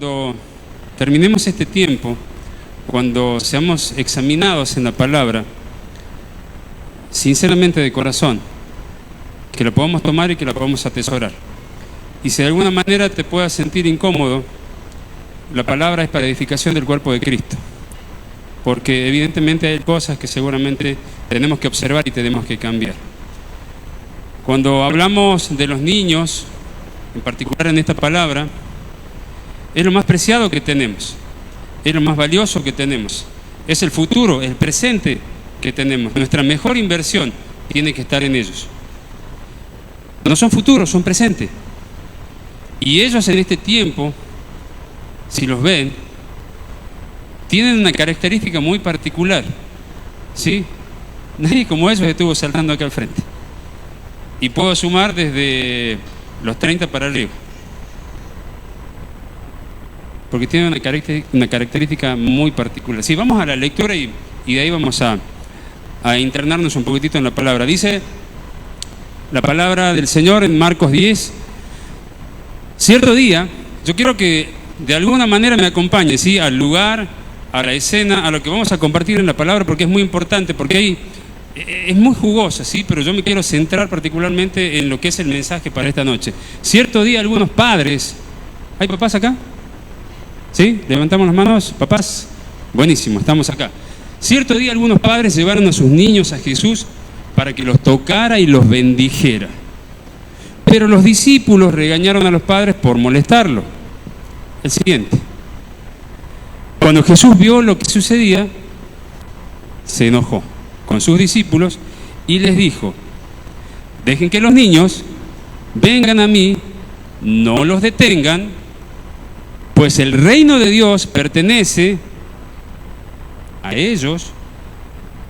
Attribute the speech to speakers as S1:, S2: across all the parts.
S1: cuando terminemos este tiempo, cuando seamos examinados en la palabra, sinceramente de corazón, que la podamos tomar y que la podamos atesorar. Y si de alguna manera te puedas sentir incómodo, la palabra es para edificación del cuerpo de Cristo. Porque evidentemente hay cosas que seguramente tenemos que observar y tenemos que cambiar. Cuando hablamos de los niños, en particular en esta palabra, es lo más preciado que tenemos, es lo más valioso que tenemos, es el futuro, el presente que tenemos. Nuestra mejor inversión tiene que estar en ellos. No son futuros, son presentes. Y ellos en este tiempo, si los ven, tienen una característica muy particular, ¿sí? Nadie como ellos estuvo saltando acá al frente. Y puedo sumar desde los 30 para arriba. Porque tienen una característica muy particular. Sí, vamos a la lectura y de ahí vamos a internarnos un poquitito en la palabra. Dice la palabra del Señor en Marcos 10. Cierto día, yo quiero que de alguna manera me acompañe, ¿sí?, al lugar, a la escena, a lo que vamos a compartir en la palabra, porque es muy importante, porque es muy jugosa, ¿sí?, pero yo me quiero centrar particularmente en lo que es el mensaje para esta noche. Cierto día, algunos padres... ¿Hay papás acá? ¿Sí? Levantamos las manos, papás. Buenísimo, estamos acá. Cierto día, algunos padres llevaron a sus niños a Jesús para que los tocara y los bendijera. Pero los discípulos regañaron a los padres por molestarlo. El siguiente. Cuando Jesús vio lo que sucedía, se enojó con sus discípulos y les dijo: dejen que los niños vengan a mí, no los detengan, pues el reino de Dios pertenece a ellos,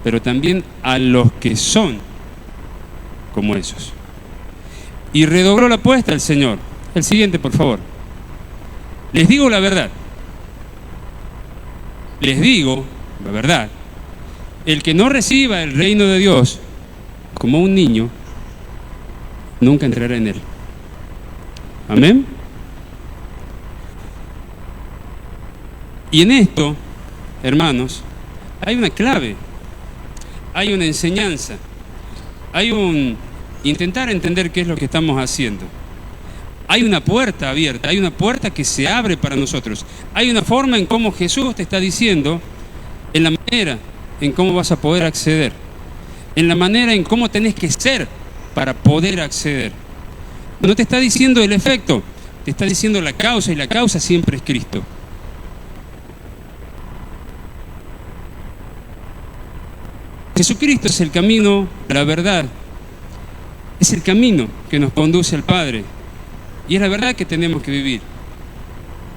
S1: pero también a los que son como ellos. Y redobló la apuesta el Señor. El siguiente, por favor. Les digo la verdad. Les digo la verdad. El que no reciba el reino de Dios como un niño, nunca entrará en él. Amén. Y en esto, hermanos, hay una clave, hay una enseñanza, hay un intentar entender qué es lo que estamos haciendo. Hay una puerta abierta, hay una puerta que se abre para nosotros. Hay una forma en cómo Jesús te está diciendo, en la manera en cómo vas a poder acceder, en la manera en cómo tenés que ser para poder acceder. No te está diciendo el efecto, te está diciendo la causa, y la causa siempre es Cristo. Jesucristo es el camino, la verdad, es el camino que nos conduce al Padre. Y es la verdad que tenemos que vivir.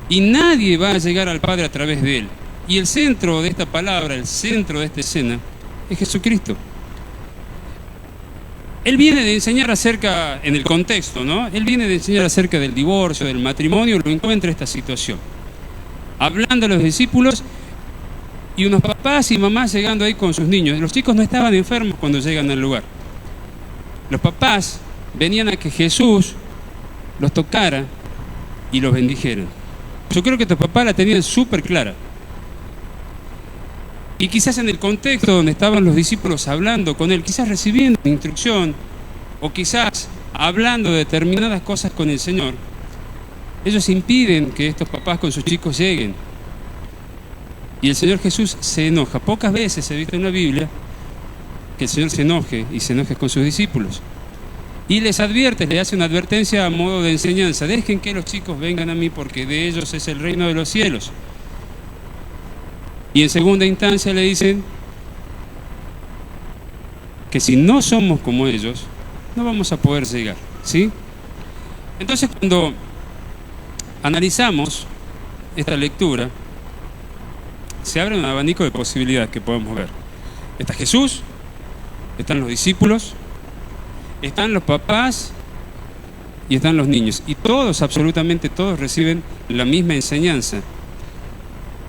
S1: Y nadie va a llegar al Padre a través de Él. Y el centro de esta palabra, el centro de esta escena, es Jesucristo. Él viene de enseñar acerca, en el contexto, ¿no? Él viene de enseñar acerca del divorcio, del matrimonio, lo encuentra esta situación. Hablando a los discípulos y unos papás y mamás llegando ahí con sus niños. Los chicos no estaban enfermos cuando llegan al lugar. Los papás venían a que Jesús los tocara y los bendijera. Yo creo que estos papás la tenían súper clara. Y quizás en el contexto donde estaban los discípulos hablando con él, quizás recibiendo instrucción, o quizás hablando de determinadas cosas con el Señor, ellos impiden que estos papás con sus chicos lleguen. Y el Señor Jesús se enoja. Pocas veces se visto en la Biblia que el Señor se enoje y se enoje con sus discípulos. Y les advierte, les hace una advertencia a modo de enseñanza: dejen que los chicos vengan a mí, porque de ellos es el reino de los cielos. Y en segunda instancia le dicen que si no somos como ellos, no vamos a poder llegar, ¿sí? Entonces, cuando analizamos esta lectura, se abre un abanico de posibilidades que podemos ver. Está Jesús, están los discípulos, están los papás y están los niños. Y todos, absolutamente todos, reciben la misma enseñanza,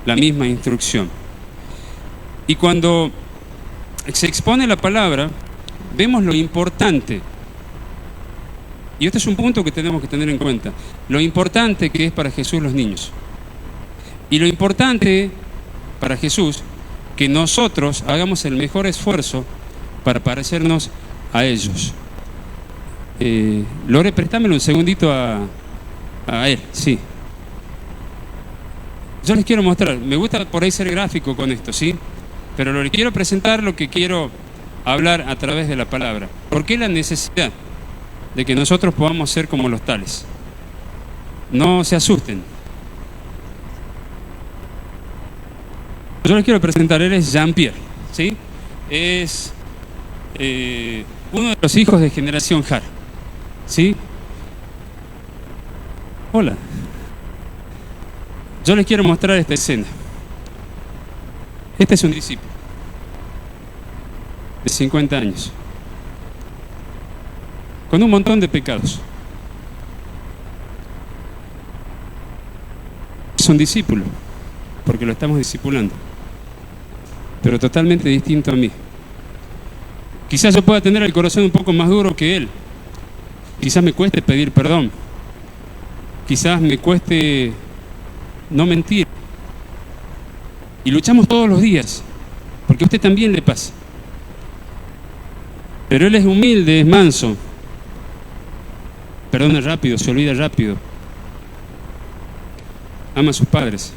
S1: la misma instrucción. Y cuando se expone la palabra, vemos lo importante. Y este es un punto que tenemos que tener en cuenta. Lo importante que es para Jesús los niños. Y lo importante para Jesús, que nosotros hagamos el mejor esfuerzo para parecernos a ellos. Lore, préstamelo un segundito a él, sí. Yo les quiero mostrar, me gusta por ahí ser gráfico con esto, ¿sí? Pero les quiero presentar lo que quiero hablar a través de la palabra. ¿Por qué la necesidad de que nosotros podamos ser como los tales? No se asusten. Yo les quiero presentar, él es Jean-Pierre, ¿sí? Es uno de los hijos de Generación JAR, ¿sí? Hola. Yo les quiero mostrar esta escena. Este es un discípulo de 50 años, con un montón de pecados. Es un discípulo, porque lo estamos discipulando, pero totalmente distinto a mí. Quizás yo pueda tener el corazón un poco más duro que él. Quizás me cueste pedir perdón. Quizás me cueste no mentir. Y luchamos todos los días, porque a usted también le pasa. Pero él es humilde, es manso. Perdona rápido, se olvida rápido. Ama a sus padres.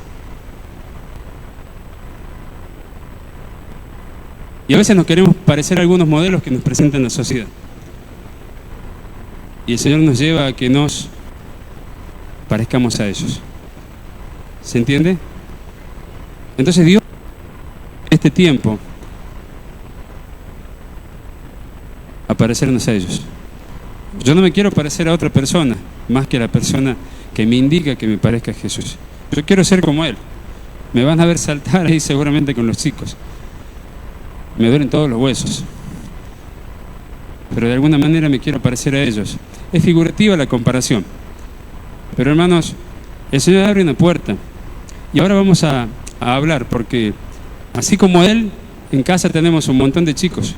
S1: Y a veces nos queremos parecer a algunos modelos que nos presenta la sociedad. Y el Señor nos lleva a que nos parezcamos a ellos. ¿Se entiende? Entonces Dios, este tiempo, a parecernos a ellos. Yo no me quiero parecer a otra persona, más que a la persona que me indica que me parezca a Jesús. Yo quiero ser como Él. Me van a ver saltar ahí seguramente con los chicos. Me duelen todos los huesos. Pero de alguna manera me quiero parecer a ellos. Es figurativa la comparación. Pero hermanos, el Señor abre una puerta. Y ahora vamos a hablar, porque así como Él, en casa tenemos un montón de chicos.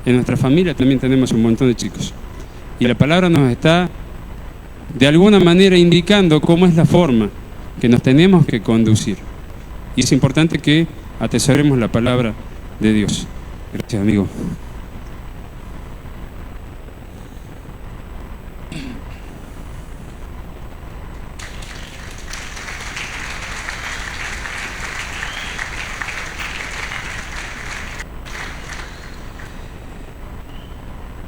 S1: En nuestra familia también tenemos un montón de chicos. Y la palabra nos está de alguna manera indicando cómo es la forma que nos tenemos que conducir. Y es importante que atesoremos la palabra de Dios. Gracias, amigo.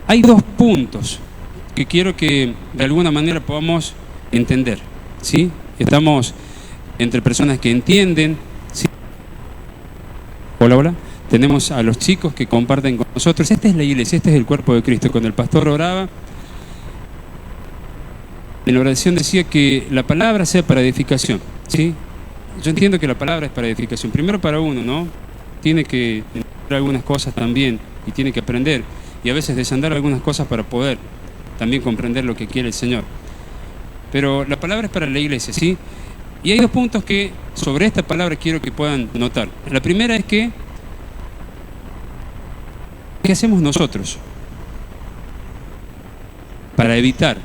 S1: Hay dos puntos que quiero que de alguna manera podamos entender, ¿sí? Estamos entre personas que entienden, ¿sí? Hola, hola. Tenemos a los chicos que comparten con nosotros. Esta es la iglesia, este es el cuerpo de Cristo. Cuando el pastor oraba, en la oración decía que la palabra sea para edificación, ¿sí? Yo entiendo que la palabra es para edificación. Primero para uno, ¿no? Tiene que entender algunas cosas también y tiene que aprender. Y a veces desandar algunas cosas para poder también comprender lo que quiere el Señor. Pero la palabra es para la iglesia, ¿sí? Y hay dos puntos que sobre esta palabra quiero que puedan notar. La primera es que ¿qué hacemos nosotros para evitar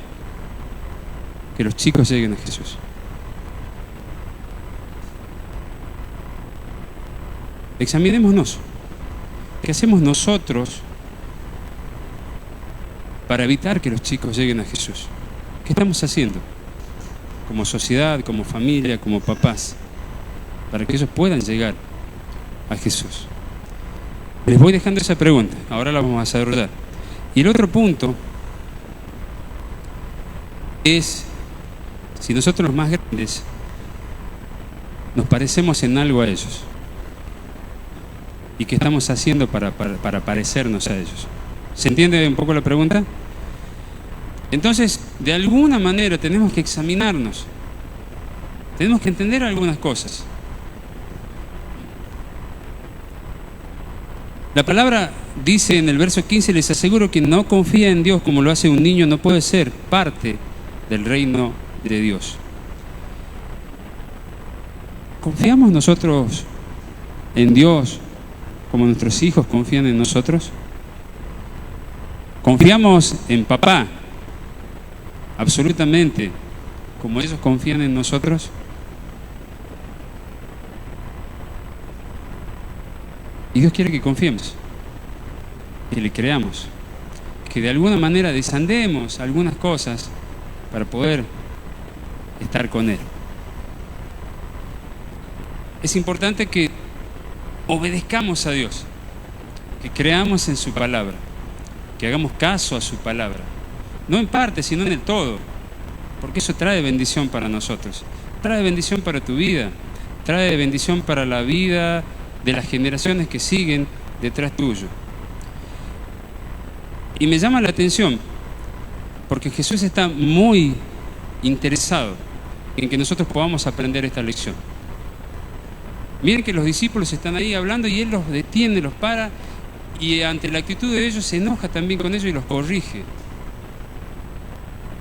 S1: que los chicos lleguen a Jesús? Examinémonos. ¿Qué hacemos nosotros para evitar que los chicos lleguen a Jesús? ¿Qué estamos haciendo? Como sociedad, como familia, como papás, para que ellos puedan llegar a Jesús. Les voy dejando esa pregunta, ahora la vamos a desarrollar. Y el otro punto es si nosotros los más grandes nos parecemos en algo a ellos. ¿Y qué estamos haciendo para parecernos a ellos? ¿Se entiende un poco la pregunta? Entonces, de alguna manera tenemos que examinarnos. Tenemos que entender algunas cosas. La palabra dice en el verso 15, les aseguro que no confía en Dios como lo hace un niño, no puede ser parte del reino de Dios. ¿Confiamos nosotros en Dios como nuestros hijos confían en nosotros? ¿Confiamos en papá absolutamente como ellos confían en nosotros? Y Dios quiere que confiemos, que le creamos, que de alguna manera desandemos algunas cosas para poder estar con Él. Es importante que obedezcamos a Dios, que creamos en su palabra, que hagamos caso a su palabra, no en parte, sino en el todo, porque eso trae bendición para nosotros, trae bendición para tu vida, trae bendición para la vida de las generaciones que siguen detrás tuyo. Y me llama la atención, porque Jesús está muy interesado en que nosotros podamos aprender esta lección. Miren que los discípulos están ahí hablando y Él los detiene, los para, y ante la actitud de ellos se enoja también con ellos y los corrige.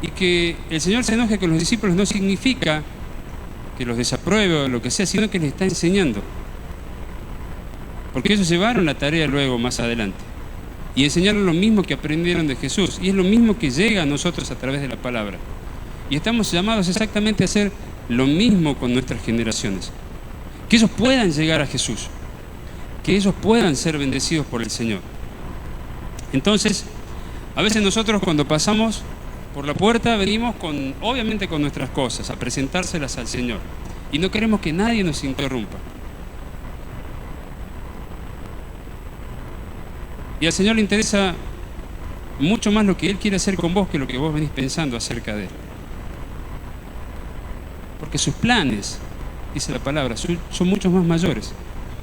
S1: Y que el Señor se enoje con los discípulos no significa que los desapruebe o lo que sea, sino que les está enseñando. Porque ellos llevaron la tarea luego más adelante y enseñaron lo mismo que aprendieron de Jesús, y es lo mismo que llega a nosotros a través de la palabra. Y estamos llamados exactamente a hacer lo mismo con nuestras generaciones. Que ellos puedan llegar a Jesús, que ellos puedan ser bendecidos por el Señor. Entonces, a veces nosotros cuando pasamos por la puerta venimos obviamente con nuestras cosas, a presentárselas al Señor. Y no queremos que nadie nos interrumpa. Y al Señor le interesa mucho más lo que Él quiere hacer con vos que lo que vos venís pensando acerca de Él. Porque sus planes, dice la palabra, son mucho más mayores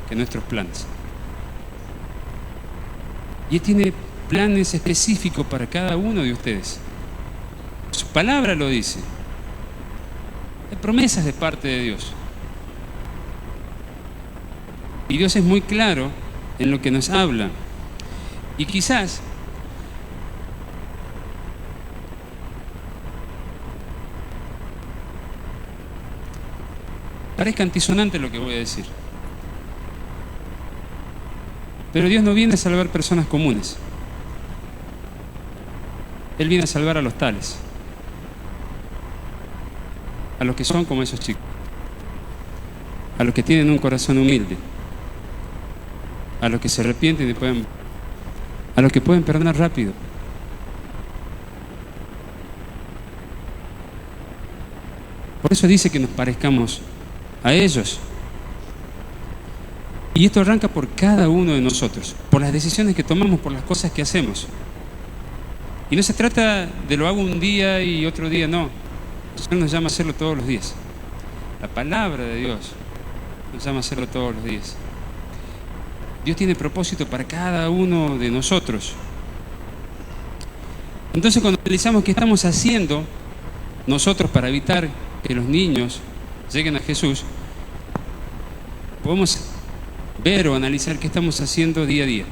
S1: que nuestros planes. Y Él tiene planes específicos para cada uno de ustedes. Su palabra lo dice. Hay promesas de parte de Dios. Y Dios es muy claro en lo que nos habla. Y quizás parezca antisonante lo que voy a decir. Pero Dios no viene a salvar personas comunes. Él viene a salvar a los tales. A los que son como esos chicos. A los que tienen un corazón humilde. A los que se arrepienten y a los que pueden perdonar rápido. Por eso dice que nos parezcamos a ellos. Y esto arranca por cada uno de nosotros, por las decisiones que tomamos, por las cosas que hacemos. Y no se trata de lo hago un día y otro día, no. El Señor nos llama a hacerlo todos los días. La palabra de Dios nos llama a hacerlo todos los días. Dios tiene propósito para cada uno de nosotros. Entonces, cuando analizamos qué estamos haciendo nosotros para evitar que los niños lleguen a Jesús, podemos ver o analizar qué estamos haciendo día a día.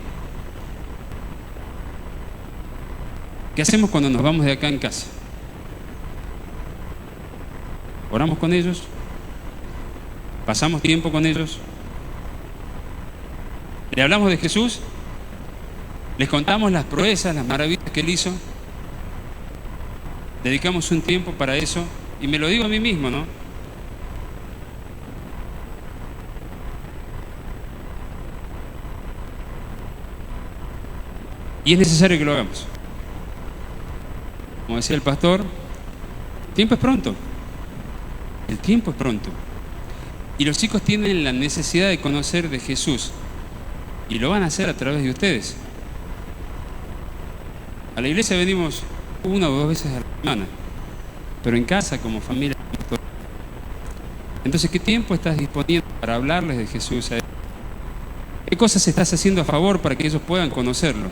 S1: ¿Qué hacemos cuando nos vamos de acá en casa? ¿Oramos con ellos? ¿Pasamos tiempo con ellos? ¿Le hablamos de Jesús? ¿Les contamos las proezas, las maravillas que Él hizo? ¿Dedicamos un tiempo para eso? Y me lo digo a mí mismo, ¿no? Y es necesario que lo hagamos. Como decía el pastor, el tiempo es pronto. El tiempo es pronto. Y los chicos tienen la necesidad de conocer de Jesús. Y lo van a hacer a través de ustedes. A la iglesia venimos 1 o 2 veces a la semana. Pero en casa, como familia. Entonces, ¿qué tiempo estás disponiendo para hablarles de Jesús a ellos? ¿Qué cosas estás haciendo a favor para que ellos puedan conocerlo?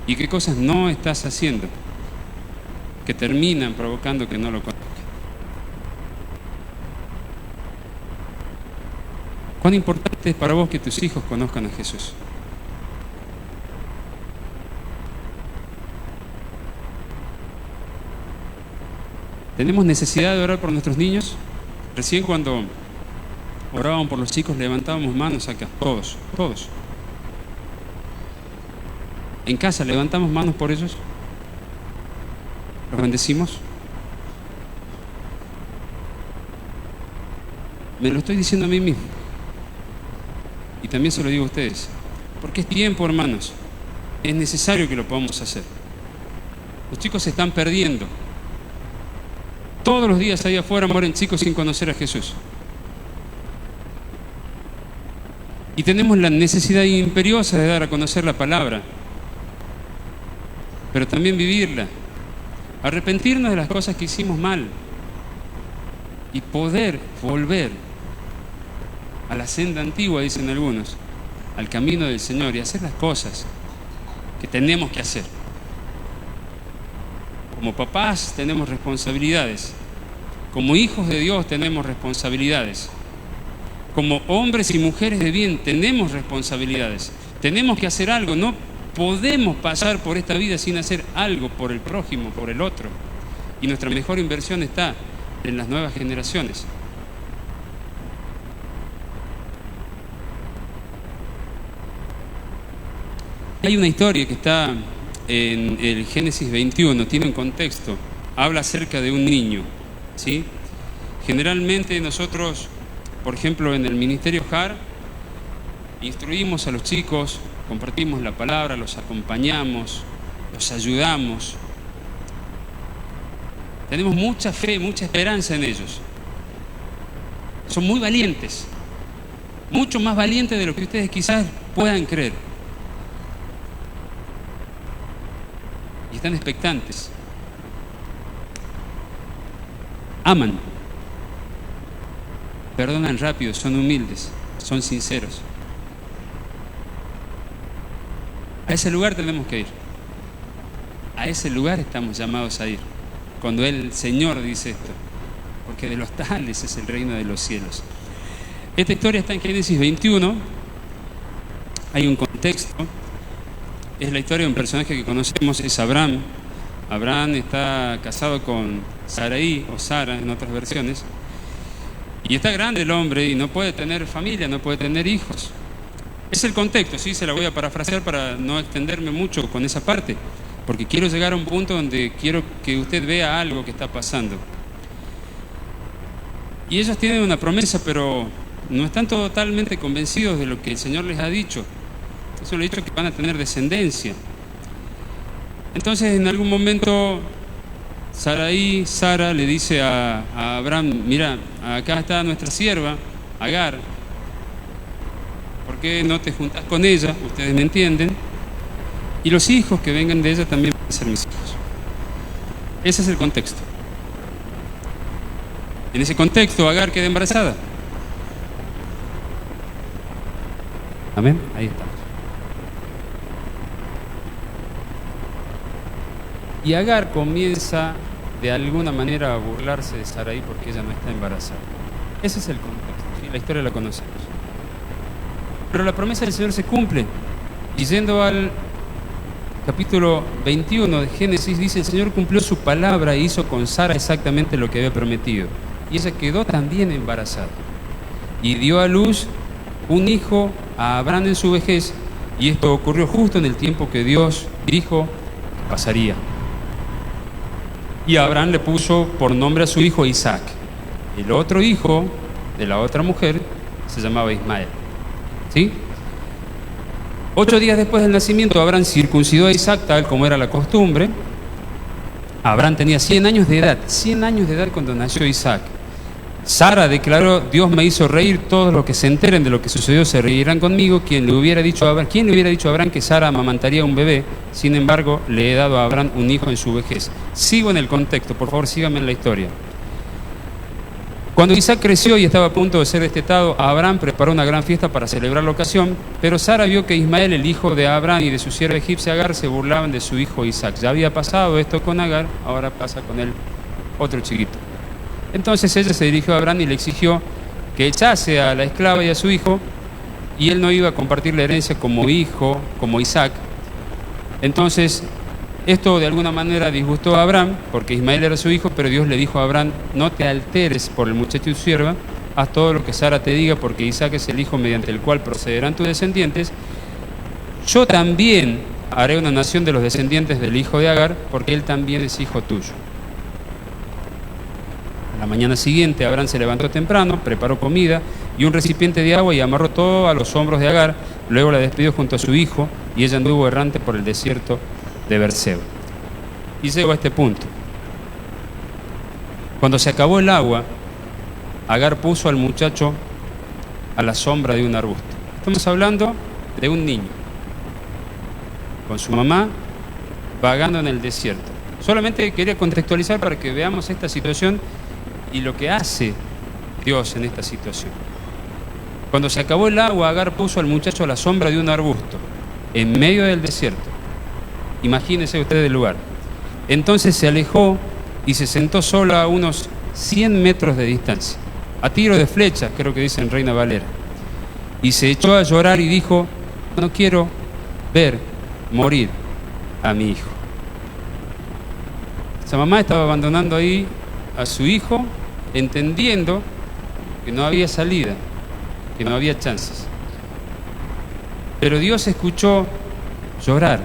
S1: ¿Y qué cosas no estás haciendo que terminan provocando que no lo conozcan? ¿Cuán importante es para vos que tus hijos conozcan a Jesús? ¿Tenemos necesidad de orar por nuestros niños? Recién cuando orábamos por los chicos levantábamos manos acá, todos. En casa levantamos manos por ellos. ¿Los bendecimos? Me lo estoy diciendo a mí mismo. Y también se lo digo a ustedes. Porque es tiempo, hermanos. Es necesario que lo podamos hacer. Los chicos se están perdiendo. Todos los días ahí afuera mueren chicos sin conocer a Jesús. Y tenemos la necesidad imperiosa de dar a conocer la palabra, pero también vivirla. Arrepentirnos de las cosas que hicimos mal y poder volver a la senda antigua, dicen algunos, al camino del Señor y hacer las cosas que tenemos que hacer. Como papás tenemos responsabilidades, como hijos de Dios tenemos responsabilidades, como hombres y mujeres de bien tenemos responsabilidades, tenemos que hacer algo, no podemos pasar por esta vida sin hacer algo por el prójimo, por el otro, y nuestra mejor inversión está en las nuevas generaciones. Hay una historia que está en el Génesis 21, tiene un contexto, habla acerca de un niño, ¿sí? Generalmente nosotros, por ejemplo, en el Ministerio JAR, instruimos a los chicos, compartimos la palabra, los acompañamos, los ayudamos. Tenemos mucha fe, mucha esperanza en ellos. Son muy valientes, mucho más valientes de lo que ustedes quizás puedan creer. Y están expectantes. Aman. Perdonan rápido, son humildes, son sinceros. A ese lugar tenemos que ir. A ese lugar estamos llamados a ir. Cuando el Señor dice esto. Porque de los tales es el reino de los cielos. Esta historia está en Génesis 21. Hay un contexto. Es la historia de un personaje que conocemos, es Abraham. Abraham está casado con Sarai, o Sara en otras versiones. Y está grande el hombre y no puede tener familia, no puede tener hijos. Es el contexto, sí, se la voy a parafrasear para no extenderme mucho con esa parte, porque quiero llegar a un punto donde quiero que usted vea algo que está pasando. Y ellos tienen una promesa, pero no están totalmente convencidos de lo que el Señor les ha dicho. Eso le ha dicho que van a tener descendencia. Entonces, en algún momento, Sara le dice a Abraham: mira, acá está nuestra sierva, Agar, ¿por qué no te juntas con ella? Ustedes me entienden. Y los hijos que vengan de ella también van a ser mis hijos. Ese es el contexto. En ese contexto, Agar queda embarazada. Amén, ahí estamos. Y Agar comienza de alguna manera a burlarse de Sarai porque ella no está embarazada. Ese es el contexto, ¿sí? La historia la conocemos. Pero la promesa del Señor se cumple. Y yendo al capítulo 21 de Génesis, dice: el Señor cumplió su palabra e hizo con Sara exactamente lo que había prometido. Y ella quedó también embarazada. Y dio a luz un hijo a Abraham en su vejez. Y esto ocurrió justo en el tiempo que Dios dijo que pasaría. Y Abraham le puso por nombre a su hijo Isaac. El otro hijo de la otra mujer se llamaba Ismael. ¿Sí? 8 días después del nacimiento, Abraham circuncidó a Isaac, tal como era la costumbre. Abraham tenía 100 años de edad. 100 años de edad cuando nació Isaac. Sara declaró: Dios me hizo reír, todos los que se enteren de lo que sucedió se reirán conmigo. ¿Quién le hubiera dicho a Abraham que Sara amamantaría un bebé? Sin embargo, le he dado a Abraham un hijo en su vejez. Sigo en el contexto, por favor, síganme en la historia. Cuando Isaac creció y estaba a punto de ser destetado, Abraham preparó una gran fiesta para celebrar la ocasión, pero Sara vio que Ismael, el hijo de Abraham y de su sierva egipcia Agar, se burlaban de su hijo Isaac. Ya había pasado esto con Agar, ahora pasa con el otro chiquito. Entonces ella se dirigió a Abraham y le exigió que echase a la esclava y a su hijo, y él no iba a compartir la herencia como hijo, como Isaac. Entonces, esto de alguna manera disgustó a Abraham, porque Ismael era su hijo, pero Dios le dijo a Abraham: no te alteres por el muchacho y su sierva, haz todo lo que Sara te diga, porque Isaac es el hijo mediante el cual procederán tus descendientes. Yo también haré una nación de los descendientes del hijo de Agar, porque él también es hijo tuyo. A la mañana siguiente, Abraham se levantó temprano, preparó comida y un recipiente de agua y amarró todo a los hombros de Agar. Luego la despidió junto a su hijo y ella anduvo errante por el desierto de Berseba. Y llegó a este punto. Cuando se acabó el agua, Agar puso al muchacho a la sombra de un arbusto. Estamos hablando de un niño con su mamá vagando en el desierto. Solamente quería contextualizar para que veamos esta situación y lo que hace Dios en esta situación. Cuando se acabó el agua, Agar puso al muchacho a la sombra de un arbusto, en medio del desierto. Imagínense ustedes el lugar. Entonces se alejó y se sentó sola a unos 100 metros de distancia, a tiro de flecha, creo que dice en Reina Valera. Y se echó a llorar y dijo: no quiero ver morir a mi hijo. Esa mamá estaba abandonando ahí a su hijo, entendiendo que no había salida, que no había chances. Pero Dios escuchó llorar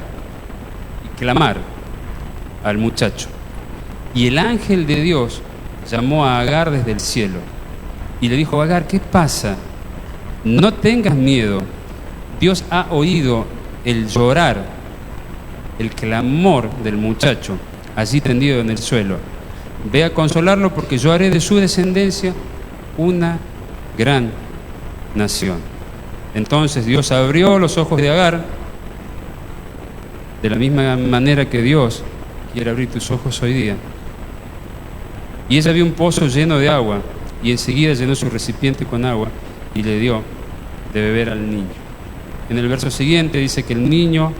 S1: y clamar al muchacho. Y el ángel de Dios llamó a Agar desde el cielo y le dijo: Agar, ¿qué pasa? No tengas miedo. Dios ha oído el llorar, el clamor del muchacho allí tendido en el suelo. Ve a consolarlo, porque yo haré de su descendencia una gran nación. Entonces Dios abrió los ojos de Agar, de la misma manera que Dios quiere abrir tus ojos hoy día. Y ella vio un pozo lleno de agua, y enseguida llenó su recipiente con agua y le dio de beber al niño. En el verso siguiente dice que el niño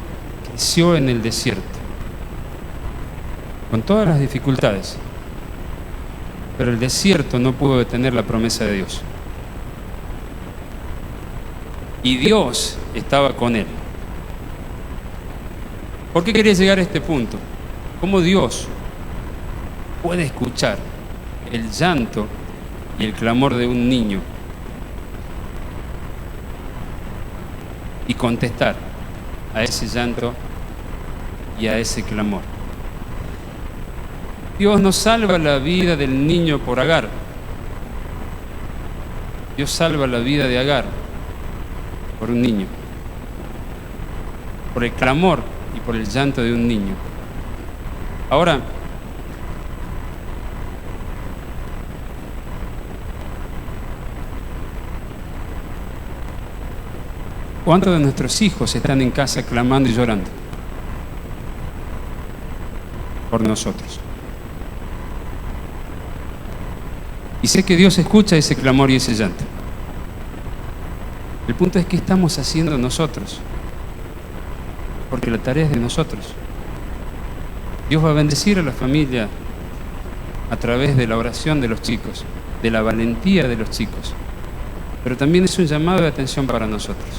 S1: creció en el desierto, con todas las dificultades, pero el desierto no pudo detener la promesa de Dios. Y Dios estaba con él. ¿Por qué quería llegar a este punto? ¿Cómo Dios puede escuchar el llanto y el clamor de un niño y contestar a ese llanto y a ese clamor? Dios no salva la vida del niño por Agar. Dios salva la vida de Agar por un niño, por el clamor y por el llanto de un niño. Ahora, ¿cuántos de nuestros hijos están en casa clamando y llorando por nosotros? Y sé que Dios escucha ese clamor y ese llanto. El punto es: ¿qué estamos haciendo nosotros? Porque la tarea es de nosotros. Dios va a bendecir a la familia a través de la oración de los chicos, de la valentía de los chicos. Pero también es un llamado de atención para nosotros.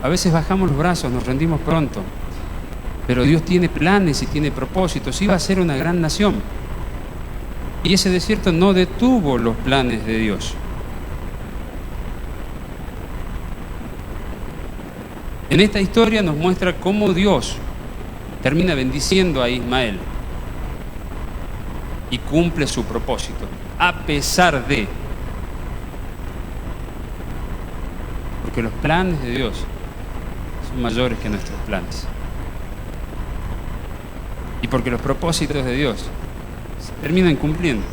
S1: A veces bajamos los brazos, nos rendimos pronto, pero Dios tiene planes y tiene propósitos. Iba a ser una gran nación. Y ese desierto no detuvo los planes de Dios. En esta historia nos muestra cómo Dios termina bendiciendo a Ismael y cumple su propósito, a pesar de. Porque los planes de Dios son mayores que nuestros planes. Y porque los propósitos de Dios se terminan cumpliendo,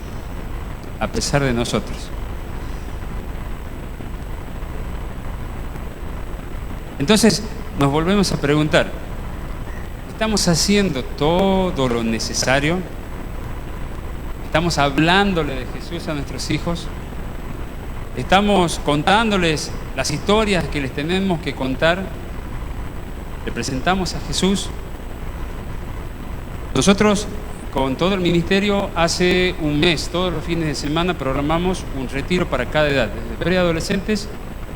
S1: a pesar de nosotros. Entonces nos volvemos a preguntar: ¿estamos haciendo todo lo necesario? ¿Estamos hablándole de Jesús a nuestros hijos? ¿Estamos contándoles las historias que les tenemos que contar? ¿Le presentamos a Jesús? Nosotros, con todo el ministerio, hace un mes, todos los fines de semana, programamos un retiro para cada edad, desde preadolescentes,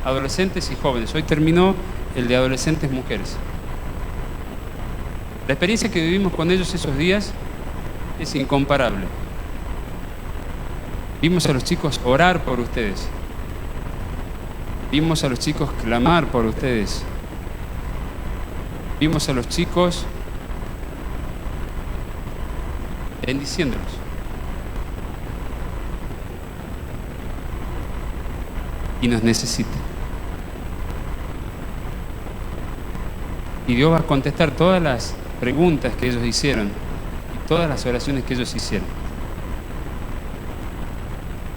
S1: adolescentes y jóvenes. Hoy terminó el de adolescentes mujeres. La experiencia que vivimos con ellos esos días es incomparable. Vimos a los chicos orar por ustedes. Vimos a los chicos clamar por ustedes. Vimos a los chicos bendiciéndolos. Y nos necesita. Y Dios va a contestar todas las preguntas que ellos hicieron y todas las oraciones que ellos hicieron.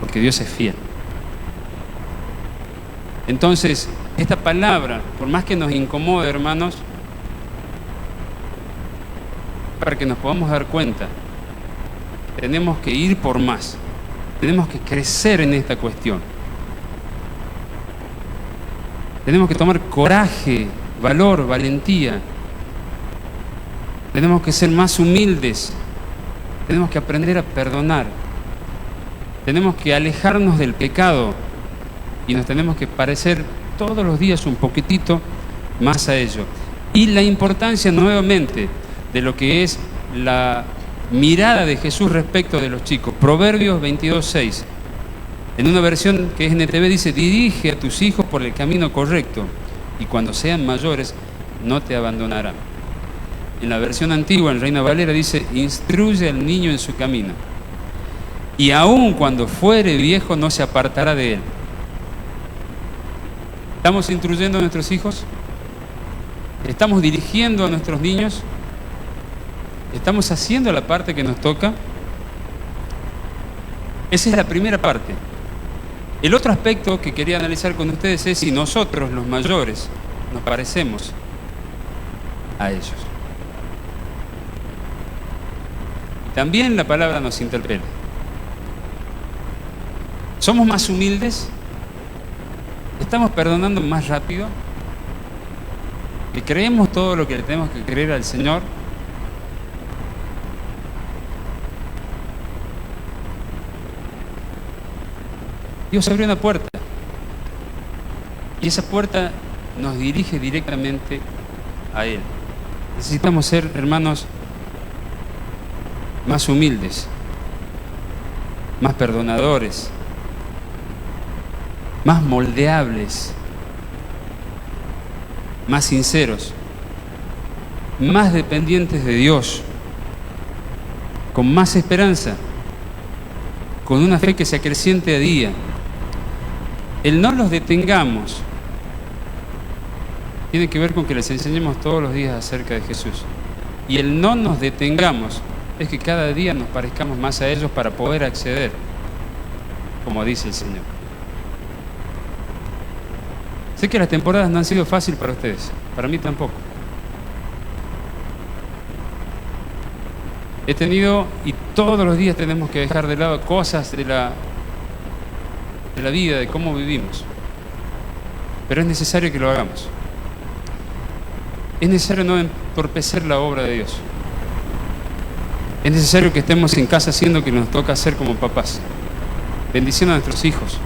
S1: Porque Dios es fiel. Entonces, esta palabra, por más que nos incomode, hermanos, para que nos podamos dar cuenta, tenemos que ir por más. Tenemos que crecer en esta cuestión. Tenemos que tomar coraje, valor, valentía. Tenemos que ser más humildes. Tenemos que aprender a perdonar. Tenemos que alejarnos del pecado y nos tenemos que parecer todos los días un poquitito más a ello. Y la importancia nuevamente de lo que es la mirada de Jesús respecto de los chicos. Proverbios 22:6. En una versión que es NTV dice: dirige a tus hijos por el camino correcto y cuando sean mayores no te abandonarán. En la versión antigua, en Reina Valera, dice: instruye al niño en su camino y aun cuando fuere viejo no se apartará de él. ¿Estamos instruyendo a nuestros hijos? ¿Estamos dirigiendo a nuestros niños? ¿Estamos haciendo la parte que nos toca? Esa es la primera parte. El otro aspecto que quería analizar con ustedes es si nosotros, los mayores, nos parecemos a ellos. También la palabra nos interpela. ¿Somos más humildes? ¿Estamos perdonando más rápido? ¿Que creemos todo lo que le tenemos que creer al Señor? Dios abrió una puerta y esa puerta nos dirige directamente a Él. Necesitamos ser, hermanos, más humildes, más perdonadores, más moldeables, más sinceros, más dependientes de Dios, con más esperanza, con una fe que se acreciente a día. El no los detengamos tiene que ver con que les enseñemos todos los días acerca de Jesús. Y el no nos detengamos es que cada día nos parezcamos más a ellos para poder acceder, como dice el Señor. Sé que las temporadas no han sido fáciles para ustedes, para mí tampoco. He tenido, y todos los días tenemos que dejar de lado cosas de la vida, de cómo vivimos. Pero es necesario que lo hagamos. Es necesario no entorpecer la obra de Dios. Es necesario que estemos en casa haciendo lo que nos toca hacer como papás, bendiciendo a nuestros hijos,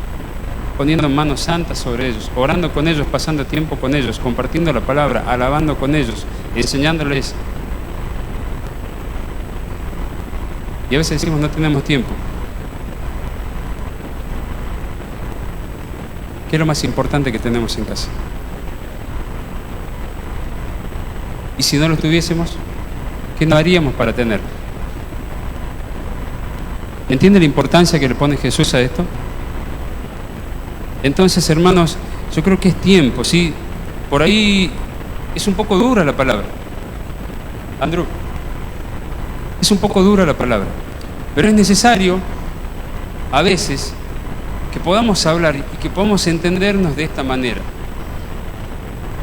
S1: poniendo manos santas sobre ellos, orando con ellos, pasando tiempo con ellos, compartiendo la palabra, alabando con ellos, enseñándoles. Y a veces decimos: no tenemos tiempo. ¿Qué es lo más importante que tenemos en casa? Y si no lo tuviésemos, ¿qué no haríamos para tenerlo? ¿Entiende la importancia que le pone Jesús a esto? Entonces, hermanos, yo creo que es tiempo, ¿sí? Por ahí es un poco dura la palabra. Andrew, es un poco dura la palabra, pero es necesario a veces que podamos hablar y que podamos entendernos de esta manera.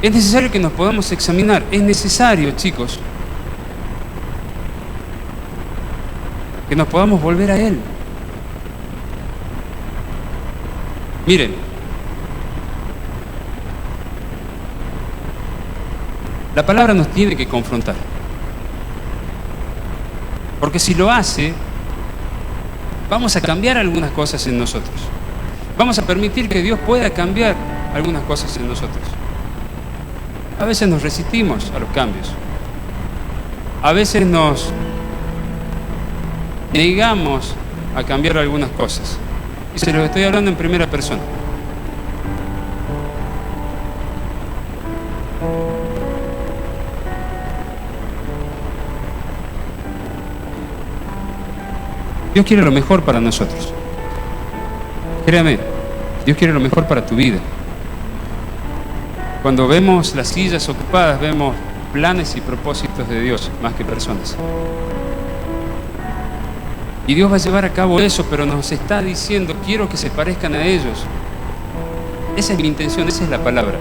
S1: Es necesario que nos podamos examinar. Es necesario, chicos, que nos podamos volver a Él. Miren, la palabra nos tiene que confrontar. Porque si lo hace, vamos a cambiar algunas cosas en nosotros. Vamos a permitir que Dios pueda cambiar algunas cosas en nosotros. A veces nos resistimos a los cambios. A veces nos negamos a cambiar algunas cosas. Y se los estoy hablando en primera persona. Dios quiere lo mejor para nosotros. Créame, Dios quiere lo mejor para tu vida. Cuando vemos las sillas ocupadas, vemos planes y propósitos de Dios más que personas. Y Dios va a llevar a cabo eso, pero nos está diciendo, quiero que se parezcan a ellos. Esa es mi intención, esa es la palabra.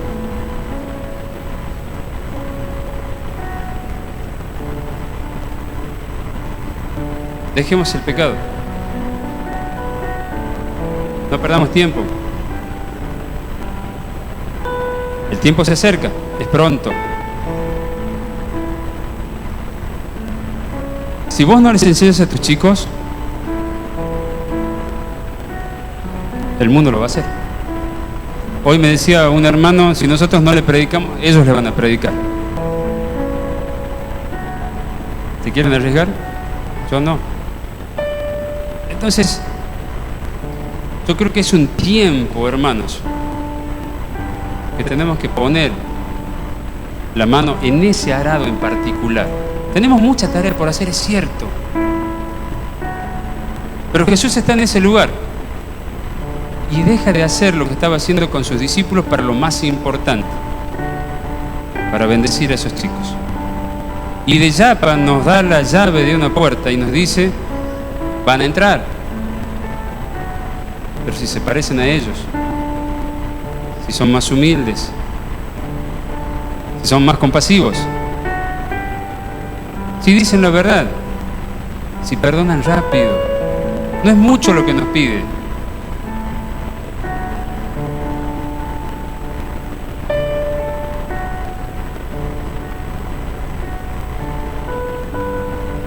S1: Dejemos el pecado. No perdamos tiempo. El tiempo se acerca, es pronto. Si vos no les enseñas a tus chicos, el mundo lo va a hacer. Hoy me decía un hermano, si nosotros no le predicamos, ellos le van a predicar. ¿Se quieren arriesgar? Yo no. Entonces, yo creo que es un tiempo, hermanos, que tenemos que poner la mano en ese arado en particular. Tenemos mucha tarea por hacer, es cierto. Pero Jesús está en ese lugar y deja de hacer lo que estaba haciendo con sus discípulos para lo más importante, para bendecir a esos chicos. Y de Yapa nos da la llave de una puerta y nos dice, van a entrar, pero si se parecen a ellos, si son más humildes, si son más compasivos, si dicen la verdad, si perdonan rápido, no es mucho lo que nos pide.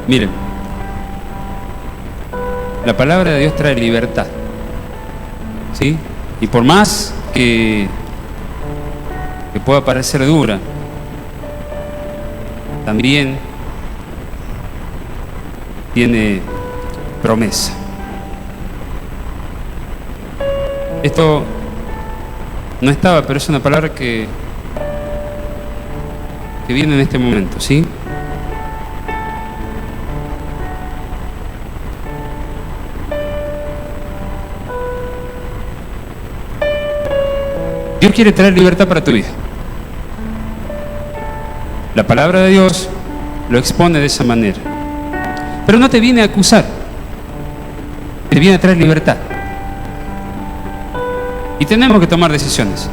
S1: Miren, la palabra de Dios trae libertad, ¿sí? Y por más que pueda parecer dura, también tiene promesa. Esto no estaba, pero es una palabra que viene en este momento, ¿sí? Dios quiere traer libertad para tu vida. La palabra de Dios lo expone de esa manera. Pero no te viene a acusar, te viene a traer libertad. Y tenemos que tomar decisiones.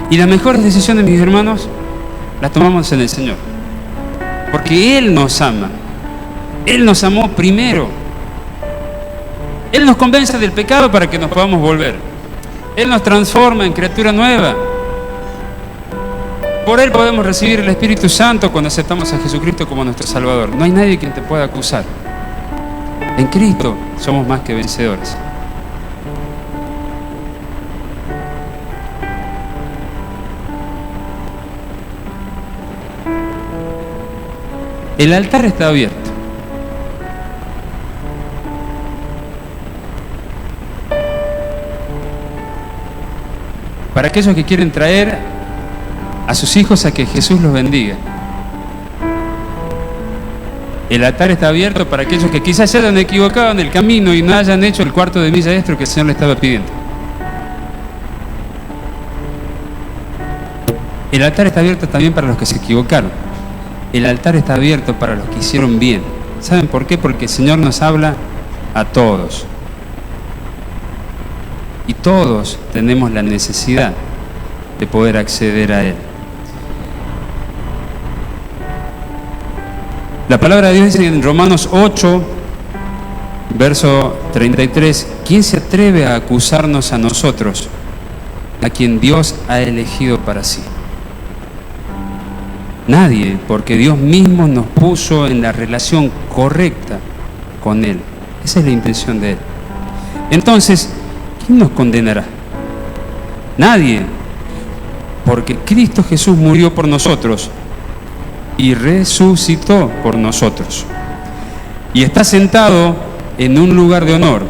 S1: Y las mejores decisiones, mis hermanos, las tomamos en el Señor. Porque Él nos ama. Él nos amó primero. Él nos convence del pecado para que nos podamos volver. Él nos transforma en criatura nueva. Por Él podemos recibir el Espíritu Santo cuando aceptamos a Jesucristo como nuestro Salvador. No hay nadie quien te pueda acusar. En Cristo somos más que vencedores. El altar está abierto. Para aquellos que quieren traer a sus hijos a que Jesús los bendiga. El altar está abierto para aquellos que quizás se hayan equivocado en el camino y no hayan hecho el cuarto de milla extra que el Señor le estaba pidiendo. El altar está abierto también para los que se equivocaron. El altar está abierto para los que hicieron bien. ¿Saben por qué? Porque el Señor nos habla a todos. Y todos tenemos la necesidad de poder acceder a Él. La palabra de Dios dice en Romanos 8, verso 33, ¿quién se atreve a acusarnos a nosotros, a quien Dios ha elegido para sí? Nadie, porque Dios mismo nos puso en la relación correcta con Él. Esa es la intención de Él. Entonces, ¿quién nos condenará? Nadie, porque Cristo Jesús murió por nosotros y resucitó por nosotros. Y está sentado en un lugar de honor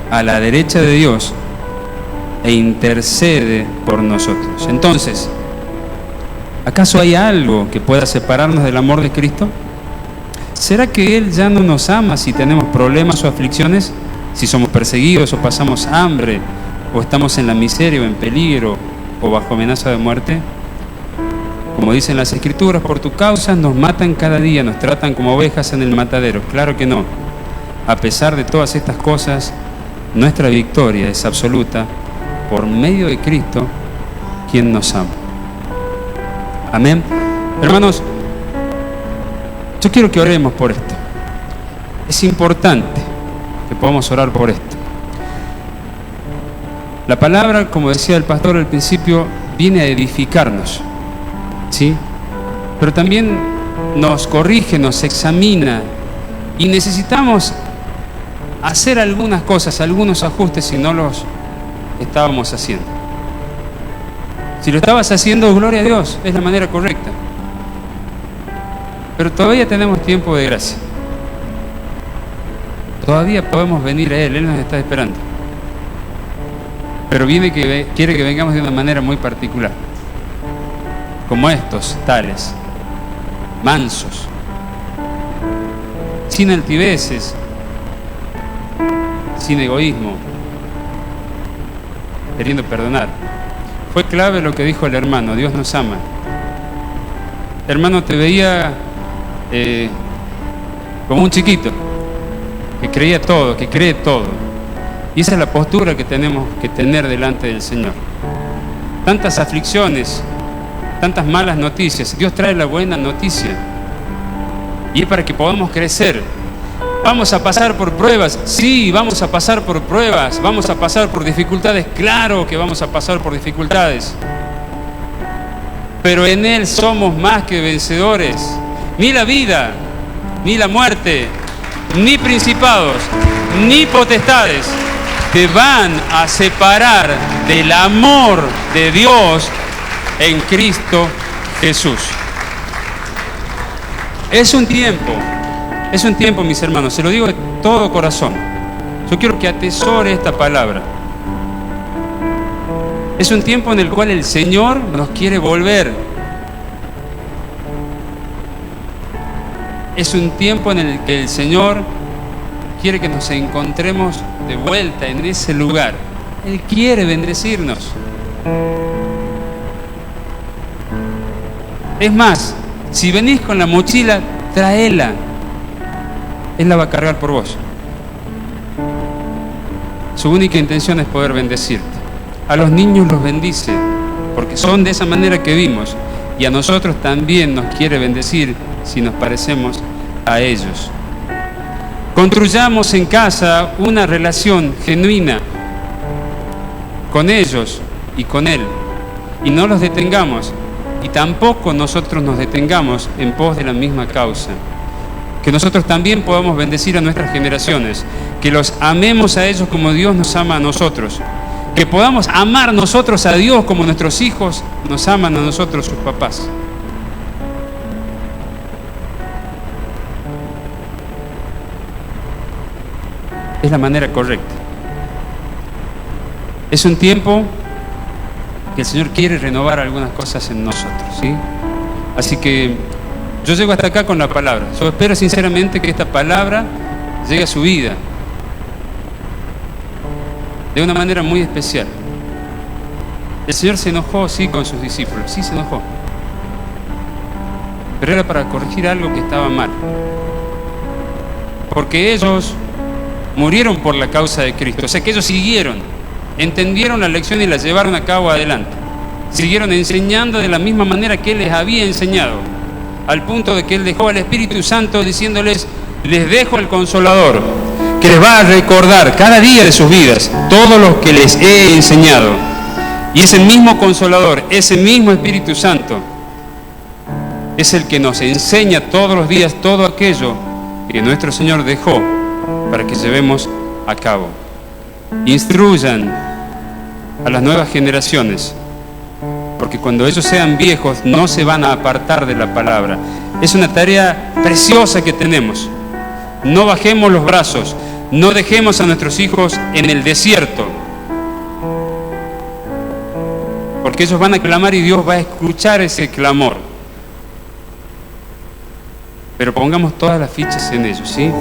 S1: a la derecha de Dios e intercede por nosotros. Entonces, ¿acaso hay algo que pueda separarnos del amor de Cristo? ¿Será que Él ya no nos ama si tenemos problemas o aflicciones? Si somos perseguidos o pasamos hambre, o estamos en la miseria o en peligro, o bajo amenaza de muerte. Como dicen las Escrituras, por tu causa nos matan cada día, nos tratan como ovejas en el matadero. Claro que no. A pesar de todas estas cosas, nuestra victoria es absoluta por medio de Cristo, quien nos ama. Amén. Hermanos, yo quiero que oremos por esto. Es importante que podamos orar por esto. La palabra, como decía el pastor al principio, viene a edificarnos, ¿sí? Pero también nos corrige, nos examina, y necesitamos hacer algunas cosas, algunos ajustes si no los estábamos haciendo. Si lo estabas haciendo, gloria a Dios, es la manera correcta. Pero todavía tenemos tiempo de gracia. Todavía podemos venir a Él nos está esperando. Pero quiere que vengamos de una manera muy particular. Como estos, tales, mansos, sin altiveces, sin egoísmo, queriendo perdonar. Fue clave lo que dijo el hermano: Dios nos ama. Hermano, te veía como un chiquito que creía todo, que cree todo. Y esa es la postura que tenemos que tener delante del Señor. Tantas aflicciones, tantas malas noticias. Dios trae la buena noticia, y es para que podamos crecer. ¿Vamos a pasar por pruebas? Sí, vamos a pasar por pruebas. ¿Vamos a pasar por dificultades? Claro que vamos a pasar por dificultades. Pero en Él somos más que vencedores. Ni la vida, ni la muerte, ni principados, ni potestades te van a separar del amor de Dios en Cristo Jesús. Es un tiempo, mis hermanos, se lo digo de todo corazón. Yo quiero que atesore esta palabra. Es un tiempo en el cual el Señor nos quiere volver. Es un tiempo en el que el Señor quiere que nos encontremos de vuelta en ese lugar. Él quiere bendecirnos. Es más, si venís con la mochila, tráela. Él la va a cargar por vos. Su única intención es poder bendecirte. A los niños los bendice, porque son de esa manera que vimos. Y a nosotros también nos quiere bendecir si nos parecemos a ellos. Construyamos en casa una relación genuina con ellos y con Él. Y no los detengamos. Y tampoco nosotros nos detengamos en pos de la misma causa. Que nosotros también podamos bendecir a nuestras generaciones. Que los amemos a ellos como Dios nos ama a nosotros. Que podamos amar nosotros a Dios como nuestros hijos nos aman a nosotros sus papás. Es la manera correcta. Es un tiempo que el Señor quiere renovar algunas cosas en nosotros, ¿sí? Así que yo llego hasta acá con la palabra. Yo espero sinceramente que esta palabra llegue a su vida de una manera muy especial. El Señor se enojó, sí, con sus discípulos, sí se enojó, pero era para corregir algo que estaba mal, porque ellos murieron por la causa de Cristo. O sea que ellos siguieron, entendieron la lección y la llevaron a cabo adelante. Siguieron enseñando de la misma manera que Él les había enseñado, al punto de que Él dejó al Espíritu Santo diciéndoles: les dejo el Consolador, que les va a recordar cada día de sus vidas todo lo que les he enseñado. Y ese mismo Consolador, ese mismo Espíritu Santo, es el que nos enseña todos los días todo aquello que nuestro Señor dejó para que llevemos a cabo. Instruyan a las nuevas generaciones, porque cuando ellos sean viejos no se van a apartar de la palabra. Es una tarea preciosa que tenemos. No bajemos los brazos, no dejemos a nuestros hijos en el desierto, porque ellos van a clamar y Dios va a escuchar ese clamor. Pero pongamos todas las fichas en ellos, ¿sí?